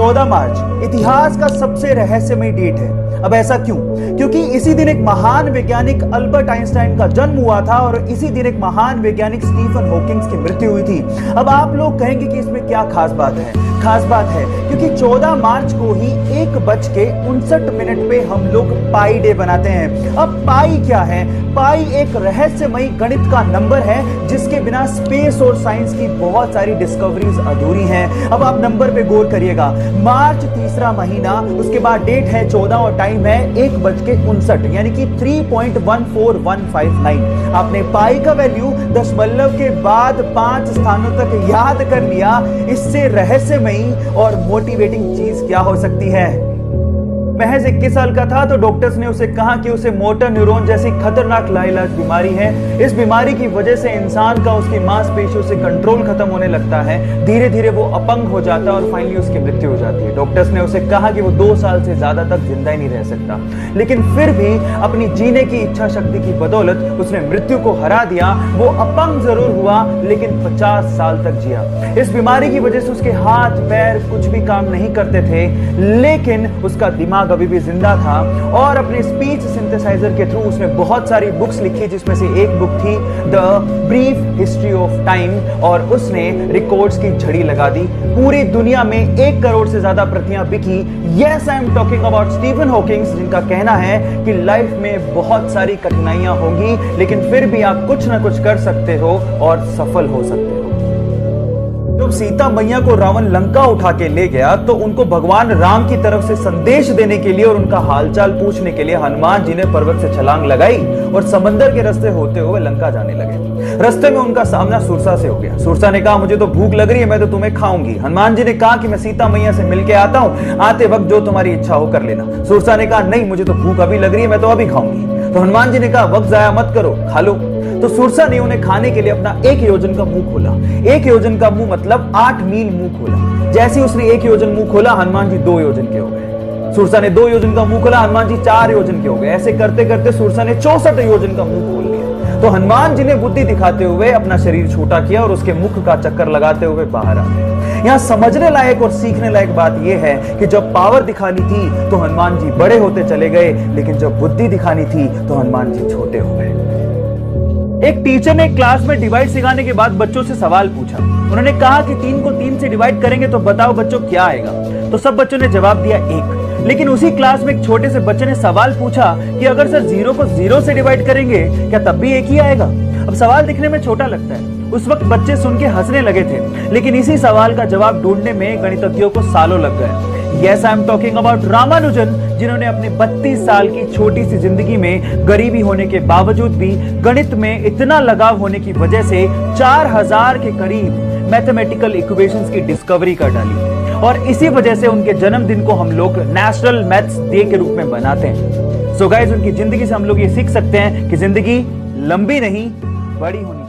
14 मार्च इतिहास का सबसे रहस्यमय डेट है। अब ऐसा क्यों? क्योंकि इसी दिन एक महान वैज्ञानिक अल्बर्ट आइंस्टाइन का जन्म हुआ था और इसी दिन एक महान वैज्ञानिक स्टीफन हॉकिंग्स की मृत्यु हुई थी। अब आप लोग कहेंगे कि इसमें क्या खास बात है? खास बात है क्योंकि 14 मार्च को ही 1:59 पे हम लोग पाई डे बनाते हैं। अब पाई क्या है? पाई एक रहस्यमयी गणित का नंबर है जिसके बिना स्पेस और साइंस की बहुत सारी डिस्कवरीज अधूरी हैं। अब आप नंबर पे गौर करिएगा, मार्च तीसरा महीना, उसके बाद डेट है 14 और टाइम है 1:59 यानी कि 3.14159। आपने पाई का वैल्यू दशमलव के बाद 5 स्थानों तक याद कर लिया। इससे रहस्यमयी और मोटिवेटिंग चीज क्या हो सकती है? महज 21 साल का था तो डॉक्टर्स ने उसे कहा कि उसे मोटर न्यूरॉन जैसी खतरनाक लाइलाज बीमारी है। इस बीमारी की वजह से इंसान का उसकी मांसपेशियों से कंट्रोल खत्म होने लगता है। धीरे धीरे वो अपंग हो जाता है और फाइनली उसकी मृत्यु हो जाती है। डॉक्टर्स ने उसे कहा कि वो 2 साल से ज्यादा तक जिंदा ही नहीं रह सकता, लेकिन फिर भी अपनी जीने की इच्छा शक्ति की बदौलत उसने मृत्यु को हरा दिया। वो अपंग जरूर हुआ लेकिन 50 साल तक जिया। इस बीमारी की वजह से उसके हाथ पैर कुछ भी काम नहीं करते थे, लेकिन उसका दिमाग अभी भी जिंदा था और अपने स्पीच सिंथेसाइजर के थ्रू उसने बहुत सारी बुक्स लिखी, जिसमें से एक बुक थी the brief history of time, और उसने रिकॉर्ड्स की झड़ी लगा दी। पूरी दुनिया में 1 करोड़ से ज्यादा प्रतियां बिकी। Yes, I am talking about Stephen Hawkings, जिनका कहना है कि लाइफ में बहुत सारी कठिनाइयां होंगी लेकिन फिर भी आप कुछ ना कुछ कर सकते हो और सफल हो सकते हो। जब सीता मैया को रावण लंका उठा के ले गया तो उनको भगवान राम की तरफ से संदेश देने के लिए और उनका हालचाल पूछने के लिए हनुमान जी ने पर्वत से छलांग लगाई और समंदर के रास्ते होते हुए लंका जाने लगे। रास्ते में उनका सामना सुरसा से हो गया। सुरसा ने कहा, मुझे तो भूख लग रही है, मैं तो तुम्हें खाऊंगी। हनुमान जी ने कहा कि मैं सीता मैया से मिलके आता हूं, आते वक्त जो तुम्हारी इच्छा हो कर लेना। सुरसा ने कहा, नहीं, मुझे तो भूख अभी लग रही है, मैं तो अभी खाऊंगी। तो हनुमान जी ने कहा, वक्त जाया मत करो, खा लो। तो सुरसा ने उन्हें खाने के लिए अपना 1 योजन का मुंह खोला। 1 योजन का मुंह मतलब 8 मील मुंह खोला। जैसे उसने 1 योजन मुंह खोला, हनुमान जी 2 योजन के हो गए। सुरसा ने 2 योजन का मुंह खोला, हनुमान जी 4 योजन के हो गए। ऐसे करते करते सुरसा ने 64 योजन का मुंह खोल लिया। तो हनुमान जी ने बुद्धि दिखाते हुए अपना शरीर छोटा किया और उसके मुख का चक्कर लगाते हुए बाहर आ गए। यहां समझने लायक और सीखने लायक बात यह है कि जब पावर दिखानी थी तो हनुमान जी बड़े होते चले गए, लेकिन जब बुद्धि दिखानी थी तो हनुमान जी छोटे हो गए। एक टीचर ने क्लास में डिवाइड सिखाने के बाद बच्चों से सवाल पूछा। उन्होंने कहा कि 3 को 3 से डिवाइड करेंगे तो बताओ बच्चों क्या आएगा? तो सब बच्चों ने जवाब दिया 1। लेकिन उसी क्लास में एक छोटे से बच्चे ने सवाल पूछा कि अगर सर 0 को 0 से डिवाइड करेंगे क्या तब भी 1 ही आएगा? अब सवाल दिखने में छोटा लगता है, उस वक्त बच्चे सुन के हंसने लगे थे, लेकिन इसी सवाल का जवाब ढूंढने में गणितज्ञों को सालों लग गए। Yes, I am talking about Ramanujan, जिन्होंने अपने 32 साल की छोटी सी जिंदगी में गरीबी होने के बावजूद भी गणित में इतना लगाव होने की वजह से 4000 के करीब मैथमेटिकल इक्वेशंस की डिस्कवरी कर डाली। और इसी वजह से उनके जन्मदिन को हम लोग नेशनल मैथ्स डे के रूप में बनाते हैं। सो गाइस, उनकी जिंदगी से हम लोग ये सीख सकते हैं कि जिंदगी लंबी नहीं, बड़ी होनी